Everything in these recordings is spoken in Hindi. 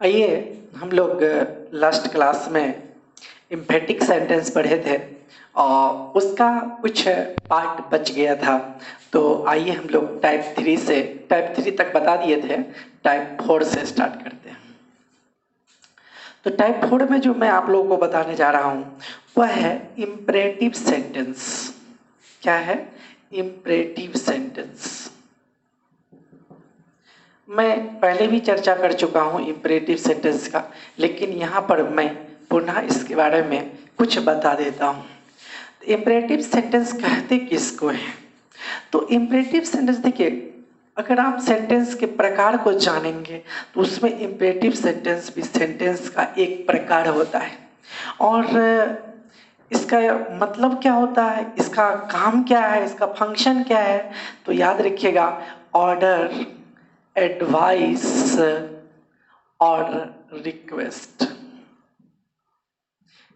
आइए हम लोग लास्ट क्लास में एम्फेटिक सेंटेंस पढ़े थे और उसका कुछ पार्ट बच गया था। तो आइए हम लोग टाइप 3 तक बता दिए थे, टाइप 4 से स्टार्ट करते हैं। तो टाइप 4 में जो मैं आप लोगों को बताने जा रहा हूँ वह है इम्परेटिव सेंटेंस। क्या है? Imperative sentence. मैं पहले भी चर्चा कर चुका हूँ इम्परेटिव सेंटेंस का, लेकिन यहाँ पर मैं पुनः इसके बारे में कुछ बता देता हूँ। इम्परेटिव सेंटेंस कहते किसको है? तो इम्परेटिव सेंटेंस देखिए, अगर आप सेंटेंस के प्रकार को जानेंगे तो उसमें इम्परेटिव सेंटेंस भी सेंटेंस का एक प्रकार होता है। और इसका मतलब क्या होता है, इसका काम क्या है, इसका फंक्शन क्या है? तो याद रखिएगा, ऑर्डर, एडवाइस और रिक्वेस्ट।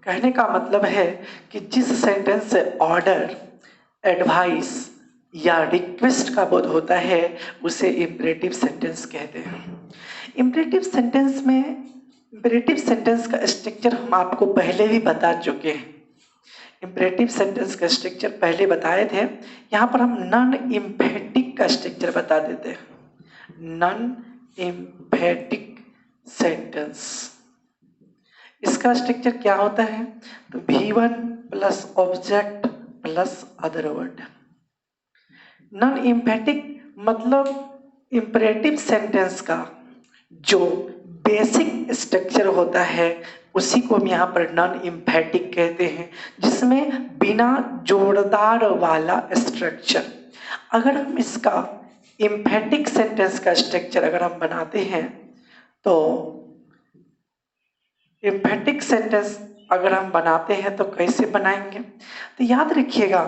कहने का मतलब है कि जिस सेंटेंस से ऑर्डर, एडवाइस या रिक्वेस्ट का बोध होता है उसे इम्परेटिव सेंटेंस कहते हैं। इम्परेटिव सेंटेंस का स्ट्रक्चर हम आपको पहले भी बता चुके हैं। इम्परेटिव सेंटेंस का स्ट्रक्चर पहले बताए थे। यहाँ पर हम नॉन इम्फेटिक का स्ट्रक्चर बता देते हैं। नॉन इम्फेटिक सेंटेंस, इसका स्ट्रक्चर क्या होता है? तो V1 plus object plus other word. Non emphatic मतलब इम्परेटिव सेंटेंस का जो बेसिक स्ट्रक्चर होता है उसी को हम यहाँ पर नॉन इम्फेटिक कहते हैं, जिसमें बिना जोड़दार वाला स्ट्रक्चर। अगर हम इसका इम्फेटिक सेंटेंस का स्ट्रक्चर अगर हम बनाते हैं तो इम्फेटिक सेंटेंस अगर हम बनाते हैं तो कैसे बनाएंगे? तो याद रखिएगा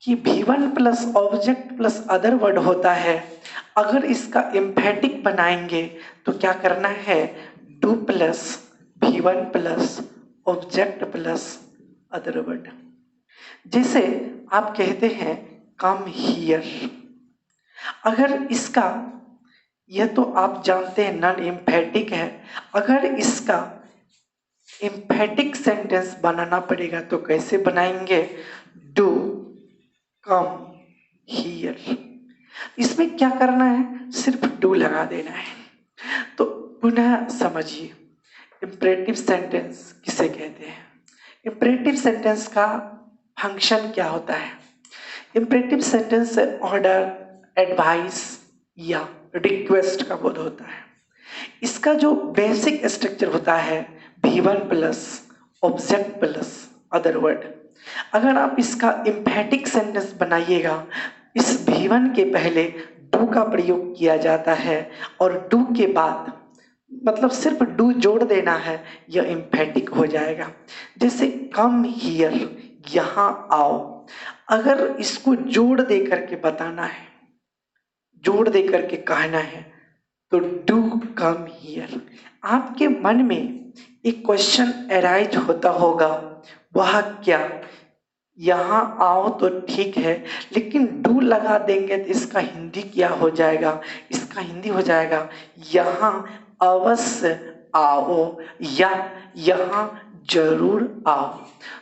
कि V1 plus object plus other word होता है। अगर इसका इम्फेटिक बनाएंगे तो क्या करना है? Do plus V1 plus object plus other word. जैसे आप कहते हैं कम हियर, अगर इसका, यह तो आप जानते हैं नॉन इम्फेटिक है, अगर इसका इम्फेटिक सेंटेंस बनाना पड़ेगा तो कैसे बनाएंगे? Do come here. इसमें क्या करना है? सिर्फ डू लगा देना है। तो पुनः समझिए, इम्परेटिव सेंटेंस किसे कहते हैं? इम्परेटिव सेंटेंस का फंक्शन क्या होता है? इम्परेटिव सेंटेंस से ऑर्डर, एडवाइस या रिक्वेस्ट का बोध होता है। इसका जो बेसिक स्ट्रक्चर होता है V1 plus object plus other word. अगर आप इसका इम्फेटिक सेंटेंस बनाइएगा, इस V1 के पहले डू का प्रयोग किया जाता है और डू के बाद मतलब सिर्फ डू जोड़ देना है, यह इम्फेटिक हो जाएगा। जैसे कम हियर, यहाँ आओ, अगर इसको जोड़ दे करके बताना है, जोड़ दे करके कहना है तो डू कम हियर। आपके मन में एक क्वेश्चन अराइज होता होगा, वह क्या? यहाँ आओ तो ठीक है, लेकिन डू लगा देंगे तो इसका हिंदी क्या हो जाएगा? इसका हिंदी हो जाएगा यहाँ अवश्य आओ या यहाँ जरूर आओ।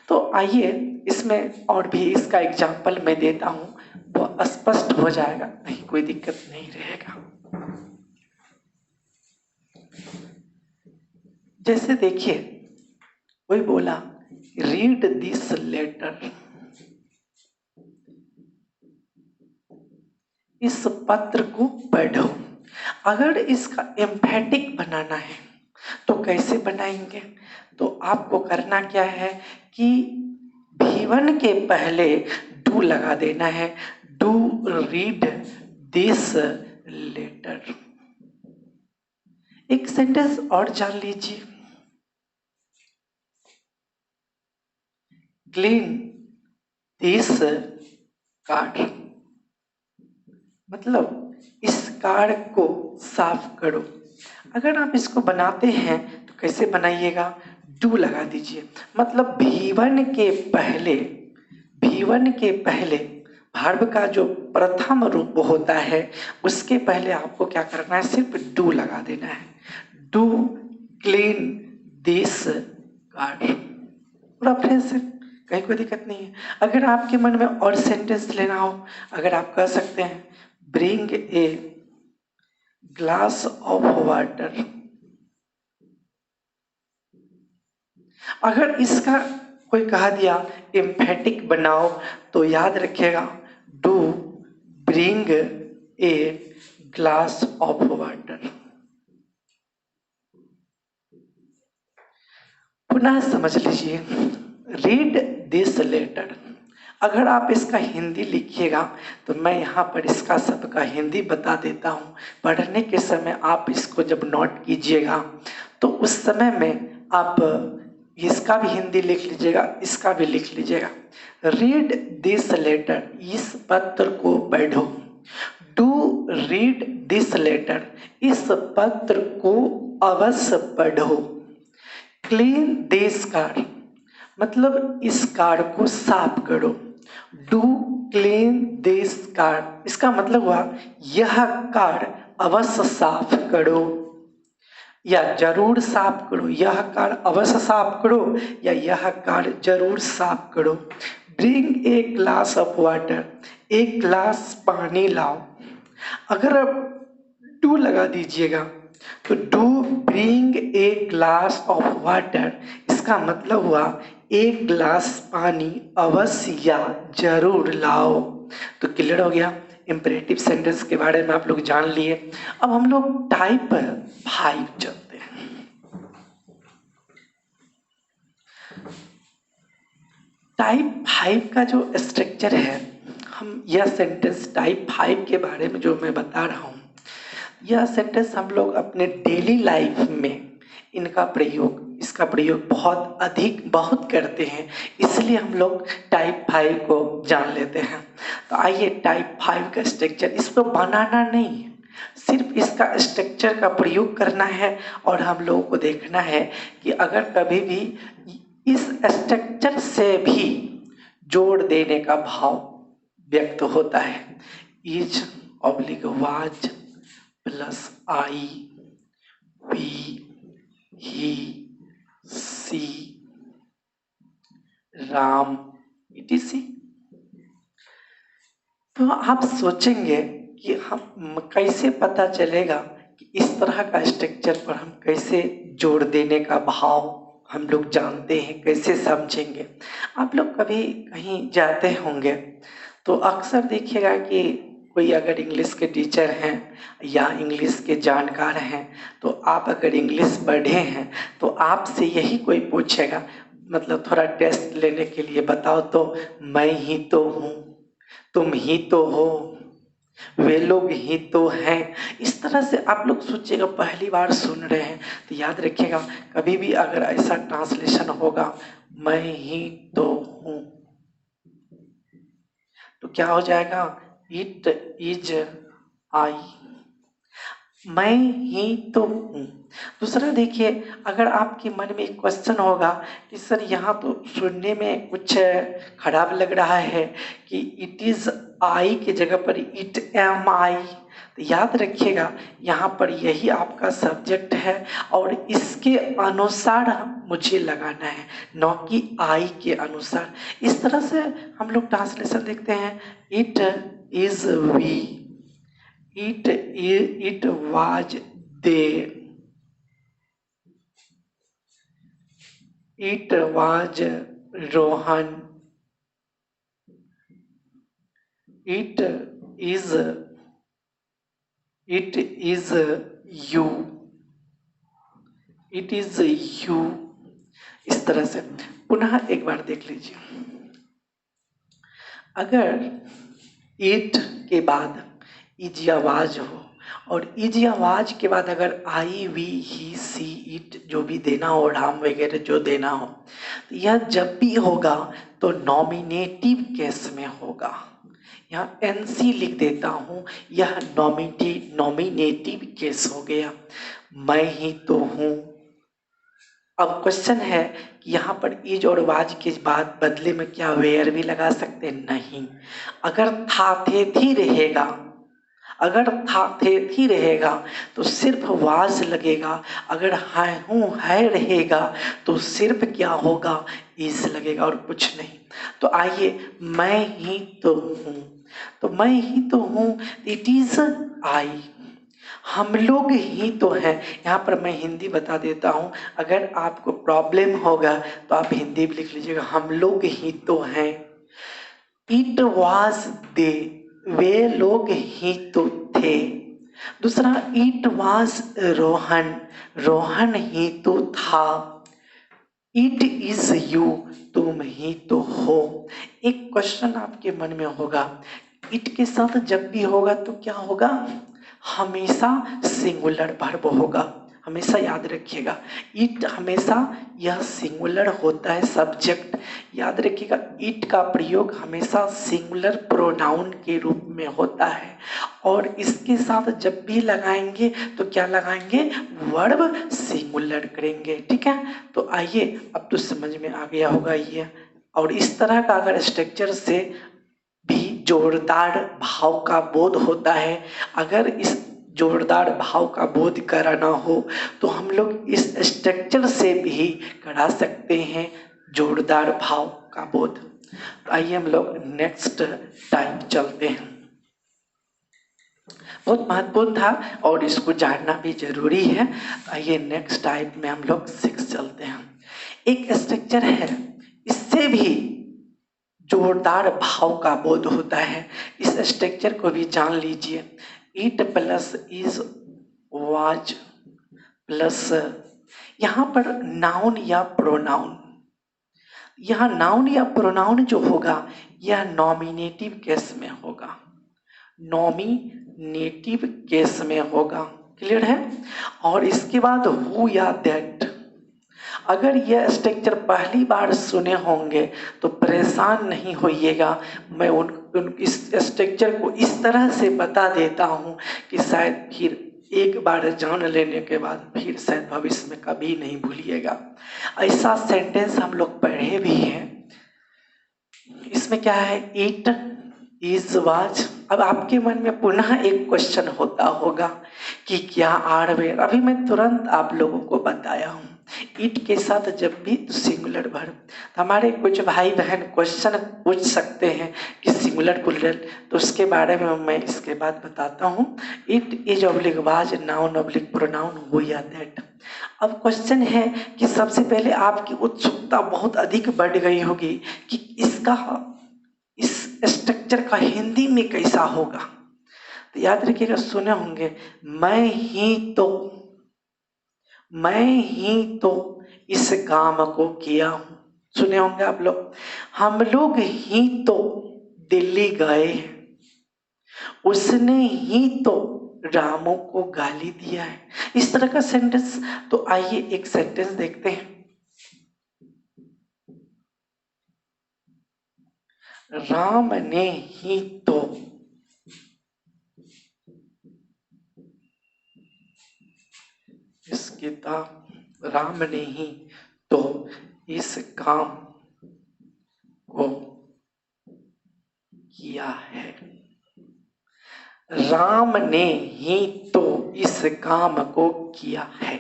तो आइए इसमें और भी इसका एग्जाम्पल मैं देता हूँ, वो स्पष्ट हो जाएगा, नहीं कोई दिक्कत नहीं रहेगा। जैसे देखिए, कोई बोला रीड दिस लेटर, इस पत्र को पढ़ो। अगर इसका एम्फेटिक बनाना है तो कैसे बनाएंगे? तो आपको करना क्या है कि V1 के पहले डू लगा देना है। Do read this letter. एक सेंटेंस और जान लीजिए, क्लीन दिस कार्ड, मतलब इस कार्ड को साफ करो। अगर आप इसको बनाते हैं तो कैसे बनाइएगा? डू लगा दीजिए। मतलब V1 के पहले वर्ब का जो प्रथम रूप होता है उसके पहले आपको क्या करना है? सिर्फ डू लगा देना है। Do clean this car. पूरा फ्रेश है, कहीं कोई दिक्कत नहीं है। अगर आपके मन में और सेंटेंस लेना हो, अगर आप कह सकते हैं bring a glass of water. अगर इसका कोई कहा दिया एम्फेटिक बनाओ तो याद रखिएगा do bring a glass of water. पुनः समझ लीजिए रीड दिस लेटर। अगर आप इसका हिंदी लिखिएगा तो मैं यहाँ पर इसका सबका हिंदी बता देता हूँ। पढ़ने के समय आप इसको जब नोट कीजिएगा तो उस समय में आप इसका भी हिंदी लिख लीजिएगा, इसका भी लिख लीजिएगा। रीड दिस लेटर, इस पत्र को पढ़ो। डू रीड दिस लेटर, इस पत्र को अवश्य पढ़ो। क्लीन दिस कार, मतलब इस कार को साफ करो। डू क्लीन दिस कार, इसका मतलब हुआ यह कार अवश्य साफ करो या जरूर साफ करो। यह कार अवश्य साफ करो या यह कार जरूर साफ करो। Bring a glass of water, एक ग्लास पानी लाओ। अगर आप डू लगा दीजिएगा तो do bring a glass of water, इसका मतलब हुआ एक ग्लास पानी अवश्य या जरूर लाओ। तो क्लियर हो गया, इंपरेटिव सेंटेंस के बारे में आप लोग जान लिए। अब हम लोग टाइप 5 चलते हैं। टाइप 5 का जो स्ट्रक्चर है, हम यह सेंटेंस टाइप 5 के बारे में जो मैं बता रहा हूँ, यह सेंटेंस हम लोग अपने डेली लाइफ में इसका प्रयोग बहुत करते हैं, इसलिए हम लोग टाइप 5 को जान लेते हैं। तो आइए टाइप 5 का स्ट्रक्चर, इसको बनाना नहीं है, सिर्फ इसका स्ट्रक्चर का प्रयोग करना है और हम लोगों को देखना है कि अगर कभी भी इस स्ट्रक्चर से भी जोड़ देने का भाव व्यक्त होता है, is oblique was plus I we he she Ram etc, तो आप सोचेंगे कि हम कैसे पता चलेगा कि इस तरह का स्ट्रक्चर पर हम कैसे जोड़ देने का भाव हम लोग जानते हैं, कैसे समझेंगे। आप लोग कभी कहीं जाते होंगे तो अक्सर देखिएगा कि कोई अगर इंग्लिश के टीचर हैं या इंग्लिश के जानकार हैं तो आप अगर इंग्लिश पढ़े हैं तो आपसे यही कोई पूछेगा, मतलब थोड़ा टेस्ट लेने के लिए बताओ तो मैं ही तो हूँ, तुम ही तो हो, वे लोग ही तो हैं। इस तरह से आप लोग सोचिएगा, पहली बार सुन रहे हैं तो याद रखिएगा कभी भी अगर ऐसा ट्रांसलेशन होगा मैं ही तो हूँ तो क्या हो जाएगा, इट इज आई, मैं ही तो हूँ। दूसरा देखिए, अगर आपके मन में एक क्वेश्चन होगा कि सर यहाँ तो सुनने में कुछ खराब लग रहा है कि इट इज आई के जगह पर इट एम आई, तो याद रखिएगा यहाँ पर यही आपका सब्जेक्ट है और इसके अनुसार मुझे लगाना है, न कि आई के अनुसार। इस तरह से हम लोग ट्रांसलेशन देखते हैं, it is we, it was they, it was Rohan, it is you, it is you। इस तरह से पुनः एक बार देख लीजिए, अगर इट के बाद इज आवाज हो और इज आवाज के बाद अगर आई वी ही सी इट जो भी देना हो, राम वगैरह जो देना हो, तो यह जब भी होगा तो नॉमिनेटिव केस में होगा। यहाँ एनसी लिख देता हूँ, यह नॉमिनेटिव केस हो गया, मैं ही तो हूँ। अब क्वेश्चन है कि यहाँ पर इज और वाज के बाद बदले में क्या वेयर भी लगा सकते हैं? नहीं। अगर था थे थी रहेगा, अगर था थे थी रहेगा तो सिर्फ वाज लगेगा, अगर है हूँ है रहेगा तो सिर्फ क्या होगा, इज लगेगा और कुछ नहीं। तो आइए, मैं ही तो हूँ, तो मैं ही तो हूँ, इट इज आई, हम लोग ही तो हैं। यहाँ पर मैं हिंदी बता देता हूँ, अगर आपको प्रॉब्लम होगा तो आप हिंदी भी लिख लीजिएगा, हम लोग ही तो हैं। इट वॉज दे, वे लोग ही तो थे। दूसरा, इट वॉज रोहन, रोहन ही तो था। इट इज यू, तुम ही तो हो। एक क्वेश्चन आपके मन में होगा, इट के साथ जब भी होगा तो क्या होगा, हमेशा सिंगुलर वर्ब होगा। हमेशा याद रखिएगा, इट हमेशा यह सिंगुलर होता है, सब्जेक्ट। याद रखिएगा, इट का प्रयोग हमेशा सिंगुलर प्रोनाउन के रूप में होता है, और इसके साथ जब भी लगाएंगे तो क्या लगाएंगे, वर्ब सिंगुलर करेंगे। ठीक है, तो आइए, अब तो समझ में आ गया होगा ये। और इस तरह का अगर स्ट्रक्चर से भी जोरदार भाव का बोध होता है, अगर इस जोरदार भाव का बोध कराना हो तो हम लोग इस स्ट्रक्चर से भी करा सकते हैं जोरदार भाव का बोध। तो आइए हम लोग नेक्स्ट टाइप चलते हैं। बहुत महत्वपूर्ण था और इसको जानना भी जरूरी है। आइए नेक्स्ट टाइप में हम लोग 6 चलते हैं। एक स्ट्रक्चर है, इससे भी जोरदार भाव का बोध होता है, इस स्ट्रक्चर को भी जान लीजिए। It plus is was plus, यहाँ पर नाउन या प्रोनाउन, यहाँ नाउन या प्रोनाउन जो होगा यह नॉमिनेटिव केस में होगा, नॉमिनेटिव केस में होगा। क्लियर है? और इसके बाद हु या दैट, अगर यह स्ट्रक्चर पहली बार सुने होंगे तो परेशान नहीं होइएगा, मैं उन इस स्ट्रक्चर को इस तरह से बता देता हूँ कि शायद फिर एक बार जान लेने के बाद फिर शायद भविष्य में कभी नहीं भूलिएगा। ऐसा सेंटेंस हम लोग पढ़े भी हैं। इसमें क्या है, इट इज वाज। अब आपके मन में पुनः एक क्वेश्चन होता होगा कि क्या आरवेर, अभी मैं तुरंत आप लोगों को बताया हूँ, इट के साथ जब भी सिंगुलर वर्ब, तो हमारे कुछ भाई बहन क्वेश्चन पूछ सकते हैं कि सिंगुलर प्लूरल, तो उसके बारे में मैं इसके बाद बताता हूँ। It is oblique was noun oblique pronoun who या दैट। अब क्वेश्चन है कि सबसे पहले आपकी उत्सुकता बहुत अधिक बढ़ गई होगी कि इसका, इस स्ट्रक्चर का हिंदी में कैसा होगा। तो याद रखिएगा, सुने होंगे, मैं ही तो, मैं ही तो इस काम को किया हूं। सुने होंगे आप लोग, हम लोग ही तो दिल्ली गए, उसने ही तो रामू को गाली दिया है। इस तरह का सेंटेंस। तो आइए एक सेंटेंस देखते हैं। राम ने ही तो, इस किताब, राम ने ही तो इस काम को किया है, राम ने ही तो इस काम को किया है।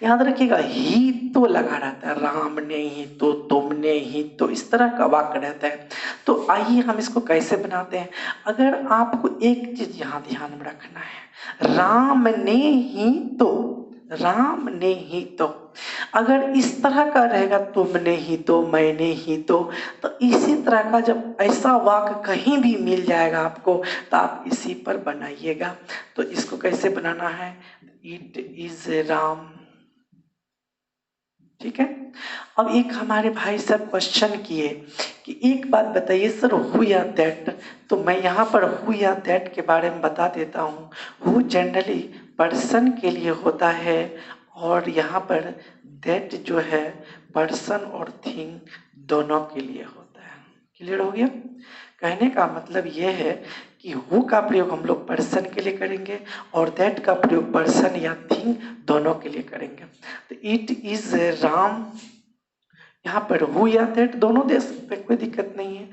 याद रखिएगा, ही तो लगा रहता है, राम ने ही तो, तुमने ही तो, इस तरह का वाक्य रहता है। तो आइए हम इसको कैसे बनाते हैं। अगर आपको एक चीज यहाँ ध्यान में रखना है, राम ने ही तो, राम ने ही तो, अगर इस तरह का रहेगा, तुमने ही तो, मैंने ही तो इसी तरह का जब ऐसा वाक्य कहीं भी मिल जाएगा आपको तो आप इसी पर बनाइएगा। तो इसको कैसे बनाना है, इट इज राम। ठीक है। अब एक हमारे भाई साहब क्वेश्चन किए कि एक बात बताइए सर, हु या दैट। तो मैं यहाँ पर हु या दैट के बारे में बता देता हूँ। हु जनरली पर्सन के लिए होता है, और यहाँ पर दैट जो है पर्सन और थिंग दोनों के लिए होता है। क्लियर हो गया? कहने का मतलब यह है कि हु का प्रयोग हम लोग पर्सन के लिए करेंगे और दैट का प्रयोग पर्सन या थिंग दोनों के लिए करेंगे। तो इट इज राम, यहाँ पर हु या दैट दोनों दे सकते, कोई दिक्कत नहीं है।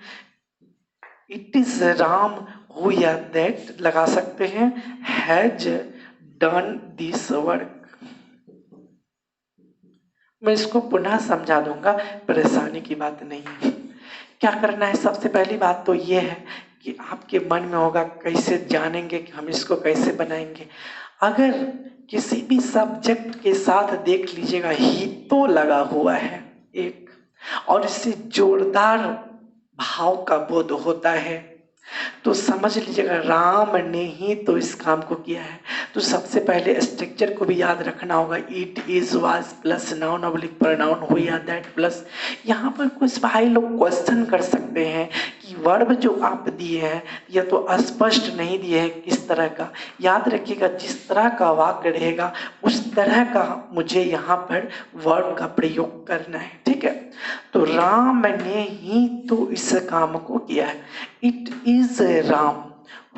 इट इज राम हु या दैट लगा सकते हैं, हैज डन दिस वर्क। मैं इसको पुनः समझा दूंगा, परेशानी की बात नहीं है। क्या करना है, सबसे पहली बात तो ये है कि आपके मन में होगा कैसे जानेंगे कि हम इसको कैसे बनाएंगे। अगर किसी भी सब्जेक्ट के साथ देख लीजिएगा ही तो लगा हुआ है एक, और इससे जोरदार भाव का बोध होता है, तो समझ लीजिएगा राम ने ही तो इस काम को किया है। तो सबसे पहले स्ट्रक्चर को भी याद रखना होगा, it is was plus noun oblique pronoun हो या दैट प्लस। यहाँ पर कुछ भाई लोग क्वेश्चन कर सकते हैं कि वर्ब जो आप दिए हैं यह तो अस्पष्ट नहीं दिए हैं, किस तरह का। याद रखिएगा जिस तरह का वाक्य रहेगा उस तरह का मुझे यहाँ पर वर्ब का प्रयोग करना है, ठीक है। तो राम ने ही तो इस काम को किया है, इट इज राम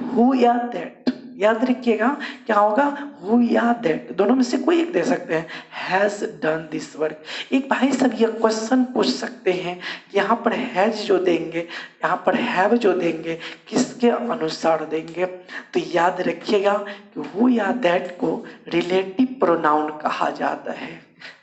हु या दैट। याद रखिएगा क्या होगा, हु या दैट, दोनों में से कोई एक दे सकते हैं, हैज डन दिस वर्क। एक भाई सब ये क्वेश्चन पूछ सकते हैं, यहाँ पर हैज जो देंगे, यहाँ पर हैव जो देंगे, किसके अनुसार देंगे। तो याद रखिएगा कि हु या दैट को रिलेटिव प्रोनाउन कहा जाता है,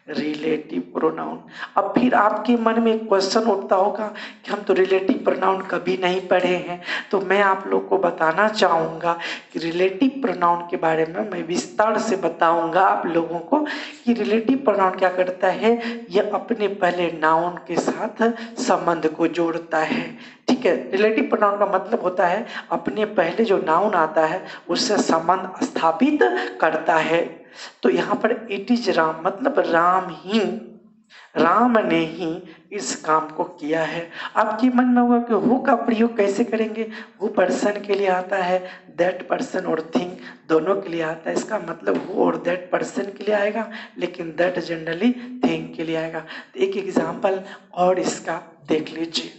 रिलेटिव प्रोनाउन। अब फिर आपके मन में एक क्वेश्चन उठता होगा कि हम तो रिलेटिव प्रोनाउन कभी नहीं पढ़े हैं, तो मैं आप लोग को बताना चाहूँगा कि रिलेटिव प्रोनाउन के बारे में मैं विस्तार से बताऊँगा आप लोगों को कि रिलेटिव प्रोनाउन क्या करता है। यह अपने पहले नाउन के साथ संबंध को जोड़ता है, ठीक है। रिलेटिव प्रोनाउन का मतलब होता है अपने पहले जो नाउन आता है उससे संबंध स्थापित करता है। तो यहाँ पर इट इज राम मतलब राम ने ही इस काम को किया है। आपके मन में होगा कि हु का प्रयोग कैसे करेंगे। हु पर्सन के लिए आता है, दैट पर्सन और थिंग दोनों के लिए आता है। इसका मतलब हु और दैट पर्सन के लिए आएगा, लेकिन दैट जनरली थिंग के लिए आएगा। तो एक एग्जाम्पल और इसका देख लीजिए।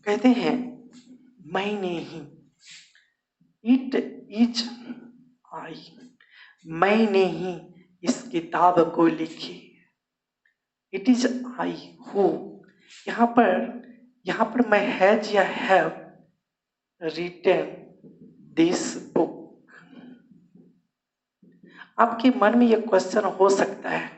कहते हैं मैंने ही, इट इज आई, मैंने ही इस किताब को लिखी। इट इज आई हु, यहाँ पर मैं हैज या हैव रिटन दिस बुक। आपके मन में यह क्वेश्चन हो सकता है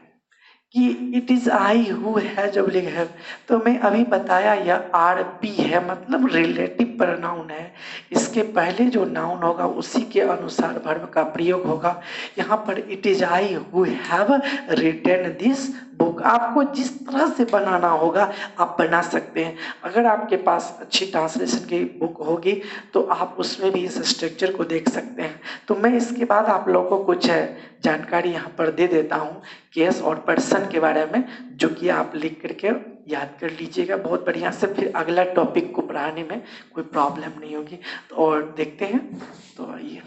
कि it is I who has oblique have, तो मैं अभी बताया यह आर पी है, मतलब रिलेटिव प्रोनाउन है। इसके पहले जो नाउन होगा उसी के अनुसार वर्ब का प्रयोग होगा। यहाँ पर it is I who have written this book. आपको जिस तरह से बनाना होगा आप बना सकते हैं। अगर आपके पास अच्छी ट्रांसलेशन की बुक होगी तो आप उसमें भी इस स्ट्रक्चर को देख सकते हैं। तो मैं इसके बाद आप लोगों को कुछ जानकारी यहाँ पर दे देता हूँ केस और पर्सन के बारे में, जो कि आप लिख करके याद कर लीजिएगा बहुत बढ़िया से, फिर अगला टॉपिक को पढ़ाने में कोई प्रॉब्लम नहीं होगी। तो और देखते हैं, तो आइए।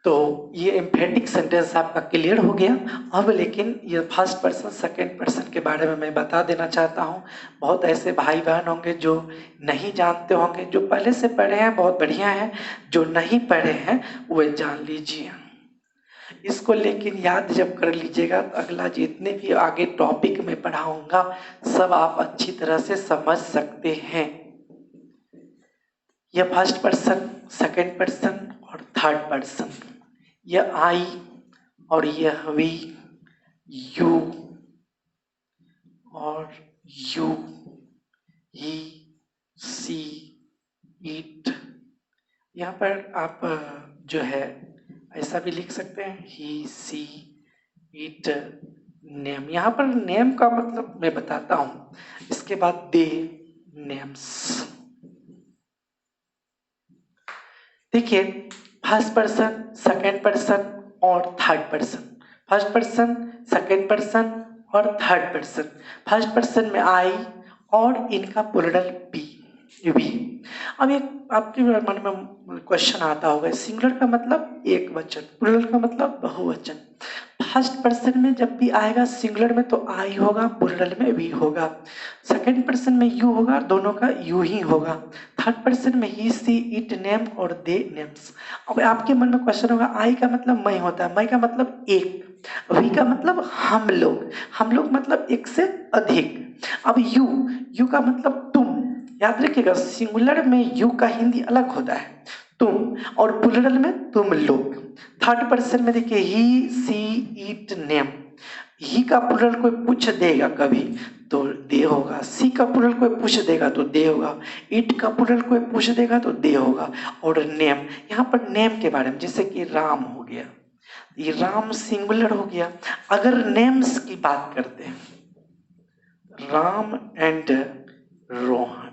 तो ये एम्फेटिक सेंटेंस आपका क्लियर हो गया। अब लेकिन ये फर्स्ट पर्सन सेकंड पर्सन के बारे में मैं बता देना चाहता हूँ। बहुत ऐसे भाई बहन होंगे जो नहीं जानते होंगे, जो पहले से पढ़े हैं बहुत बढ़िया है, जो नहीं पढ़े हैं वो जान लीजिए। इसको लेकिन याद जब कर लीजिएगा तो अगला जितने भी आगे टॉपिक में पढ़ाऊंगा सब आप अच्छी तरह से समझ सकते हैं। यह फर्स्ट पर्सन, सेकंड पर्सन और थर्ड पर्सन, यह आई और यह वी, यू और यू, ही, सी, इट। यहाँ पर आप जो है ऐसा भी लिख सकते हैं, ही, सी, इट, नेम। यहाँ पर नेम का मतलब मैं बताता हूँ, इसके बाद दे, नेम्स। देखिए फर्स्ट पर्सन, सेकंड पर्सन और third person. First person, second person और थर्ड पर्सन। फर्स्ट पर्सन में आई और इनका प्लूरल बी, वी। अब एक आपके मन में क्वेश्चन आता होगा, सिंगुलर का मतलब एक वचन, प्लूरल का मतलब बहुवचन। फर्स्ट पर्सन में जब भी आएगा सिंगुलर में तो आई होगा, प्लूरल में वी होगा। सेकंड पर्सन में यू होगा, दोनों का यू ही होगा। थर्ड पर्सन में ही, सी, इट, नेम और दे नेम्स। अब आपके मन में क्वेश्चन होगा, आई का मतलब मैं होता है, मैं का मतलब एक, वी का मतलब हम लोग मतलब एक से अधिक। अब यू का मतलब तुम। याद रखिएगा सिंगुलर में यू का हिंदी अलग होता है, तुम, और प्लूरल में तुम लोग। थर्ड पर्सन में देखिए ही, सी, इट, नेम। ही का प्लूरल कोई पूछ देगा कभी तो दे होगा, सी का प्लूरल कोई पूछ देगा तो दे होगा, इट का प्लूरल कोई पूछ देगा तो दे होगा, और नेम। यहाँ पर नेम के बारे में, जैसे कि राम हो गया, ये राम सिंगुलर हो गया। अगर नेम्स की बात करते हैं, राम एंड रोहन,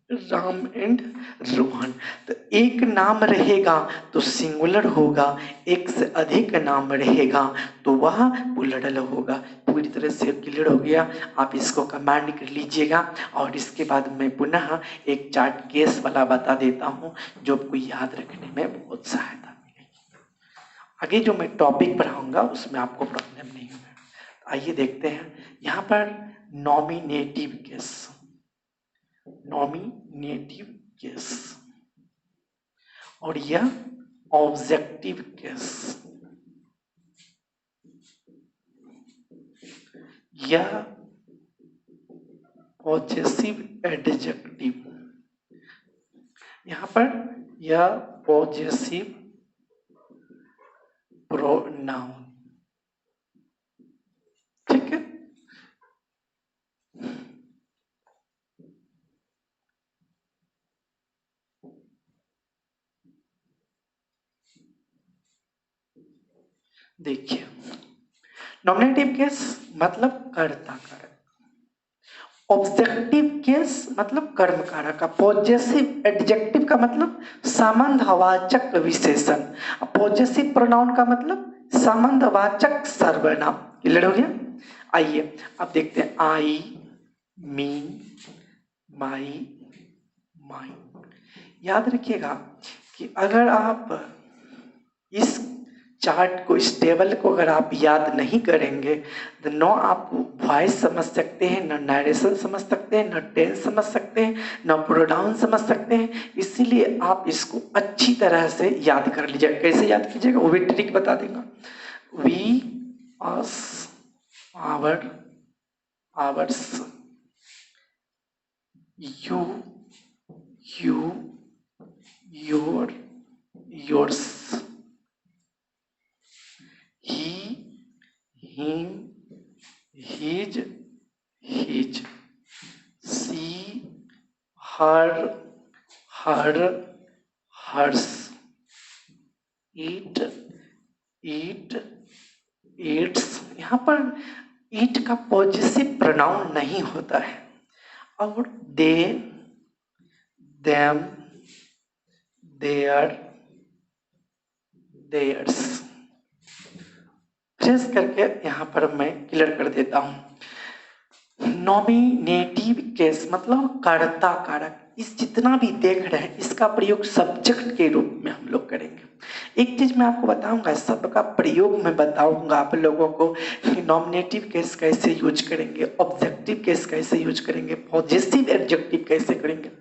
राम एंड रोहन, तो एक नाम रहेगा तो सिंगुलर होगा, एक से अधिक नाम रहेगा तो वह प्लूरल होगा। पूरी तरह से क्लियर हो गया। आप इसको कमांड कर लीजिएगा। और इसके बाद मैं पुनः एक चार्ट केस वाला बता देता हूँ जो आपको याद रखने में बहुत सहायता मिलेगी। आगे जो मैं टॉपिक पढ़ाऊंगा उसमें आपको प्रॉब्लम नहीं होगा। आइए देखते हैं यहाँ पर नॉमिनेटिव केस, नॉमिनेटिव केस और यह ऑब्जेक्टिव केस, यह पॉजेसिव एडजेक्टिव, यहां पर यह पॉजेसिव प्रोनाउन। ठीक है, देखिए नॉमिनेटिव केस मतलब कर्ता कारक, ऑब्जेक्टिव केस मतलब कर्म कारक, पॉजेसिव एडजेक्टिव का मतलब संबंधवाचक विशेषण, पॉजेसिव प्रोनाउन का मतलब संबंधवाचक सर्वनाम। क्लियर हो गया। आइए अब देखते हैं आई, मी, माई, माइन। याद रखिएगा कि अगर आप इस चार्ट को, इस टेबल को अगर आप याद नहीं करेंगे तो न आप वॉइस समझ सकते हैं, न नरेशन समझ सकते हैं, न टेंस समझ सकते हैं, न प्रोनाउन समझ सकते हैं। इसीलिए आप इसको अच्छी तरह से याद कर लीजिएगा। कैसे याद कीजिएगा वो भी ट्रिक बता देगा। We, us, our, ours, you, you, your, yours, he, him, his, his, she, her, her, hers, it, it, its। यहाँ पर it का पॉजेसिव प्रोनाउन नहीं होता है। और they, them, their, theirs। Fresh करके यहाँ पर मैं क्लियर कर देता हूँ। नॉमिनेटिव केस मतलब कर्ता कारक। इस जितना भी देख रहे हैं इसका प्रयोग सब्जेक्ट के रूप में हम लोग करेंगे। एक चीज मैं आपको बताऊंगा, सब का प्रयोग मैं बताऊंगा आप लोगों को कि नॉमिनेटिव केस कैसे यूज करेंगे, ऑब्जेक्टिव केस कैसे यूज करेंगे, पॉजेसिव एडजेक्टिव कैसे करेंगे।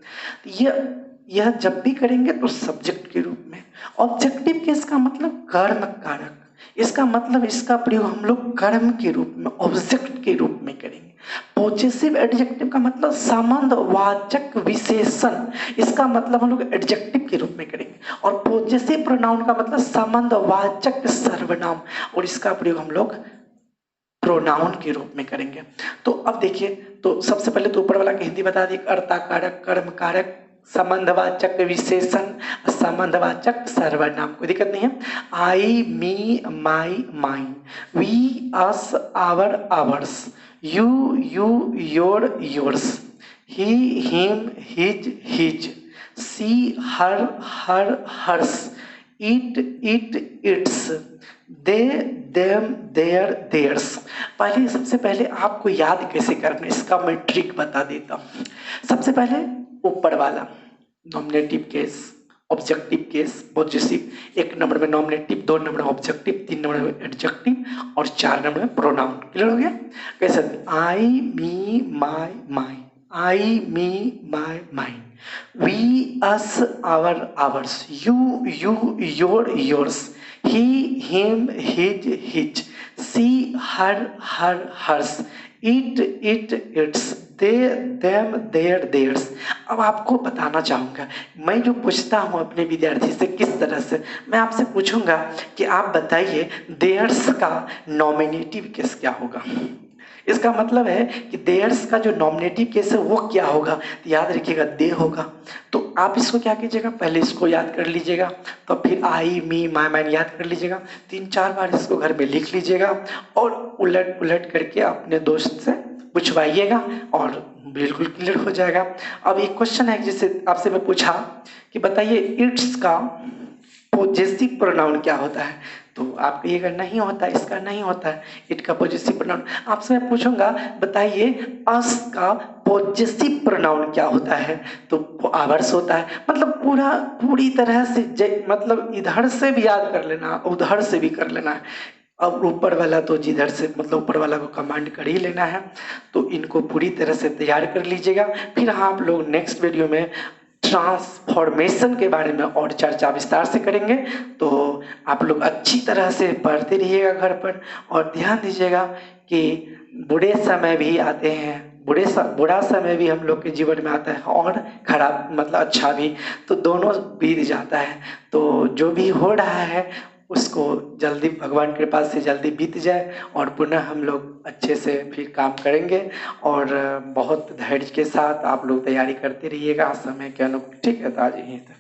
यह जब भी करेंगे तो सब्जेक्ट के रूप में। ऑब्जेक्टिव केस का मतलब कर्म कारक, इसका मतलब इसका प्रयोग हम लोग कर्म के रूप में, ऑब्जेक्ट के रूप में करेंगे। पॉजेसिव एडजेक्टिव का मतलब संबंधवाचक विशेषण, इसका मतलब हम लोग एडजेक्टिव के रूप में करेंगे। और पॉजेसिव प्रोनाउन का मतलब संबंधवाचक सर्वनाम, और इसका प्रयोग हम लोग प्रोनाउन के रूप में करेंगे। तो अब देखिए, तो सबसे पहले तो ऊपर वाला की हिंदी बता दी, कर्ता कारक, कर्म कारक, संबंधवाचक विशेषण, संबंधवाचक सर्वनाम। कोई दिक्कत नहीं है। I, me, my, mine, we, us, our, ours, you, you, your, yours, he, him, his, his, she, her, her, hers, it, it, its, they, them, their, theirs. पहले सबसे पहले आपको याद कैसे करना है इसका मैं ट्रिक बता देता हूँ। सबसे पहले ऊपर वाला nominative case, objective case positive, 1 number में नॉमिनेटिव, 2 नंबर में ऑब्जेक्टिव, 3 नंबर में एडजेक्टिव और 4 नंबर में प्रोनाउन। क्लियर हो गया? कैसे? I me my my, I me my mine, we us our ours, you you your yours, he him his his, she her her hers, it its, they them their theirs। अब आपको बताना चाहूँगा, मैं जो पूछता हूँ अपने विद्यार्थी से किस तरह से, मैं आपसे पूछूंगा कि आप बताइए theirs का नॉमिनेटिव केस क्या होगा। इसका मतलब है कि देयर्स का जो नॉमिनेटिव केस है वो क्या होगा, तो याद रखिएगा दे होगा। तो आप इसको क्या कीजिएगा, पहले इसको याद कर लीजिएगा, तो फिर आई मी माई माइन याद कर लीजिएगा, 3-4 बार इसको घर में लिख लीजिएगा और उलट उलट करके अपने दोस्त से पूछवाइएगा और बिल्कुल क्लियर हो जाएगा। अब एक क्वेश्चन है जिसे आपसे मैं पूछा कि बताइए इट्स का पॉजेसिव प्रोनाउन क्या होता है, तो आप कहिएगा नहीं होता, इसका नहीं होता है इट का पॉजेसिव प्रोनाउन। आपसे मैं पूछूंगा बताइए अस का पॉजेसिव प्रोनाउन क्या होता है, तो वो आवर्स होता है। मतलब पूरी तरह से मतलब इधर से भी याद कर लेना, उधर से भी कर लेना है। अब ऊपर वाला तो जिधर से मतलब ऊपर वाला को कमांड कर ही लेना है, तो इनको पूरी तरह से तैयार कर लीजिएगा। फिर आप लोग नेक्स्ट वीडियो में ट्रांसफॉर्मेशन के बारे में और चर्चा विस्तार से करेंगे। तो आप लोग अच्छी तरह से पढ़ते रहिएगा घर पर और ध्यान दीजिएगा कि बुरे समय भी आते हैं, बुरा समय भी हम लोग के जीवन में आता है और खराब मतलब अच्छा भी, तो दोनों बीत जाता है। तो जो भी हो रहा है उसको जल्दी भगवान के कृपा से जल्दी बीत जाए और पुनः हम लोग अच्छे से फिर काम करेंगे। और बहुत धैर्य के साथ आप लोग तैयारी करते रहिएगा समय के अनुकूल। ठीक है, तो आज यहीं तक।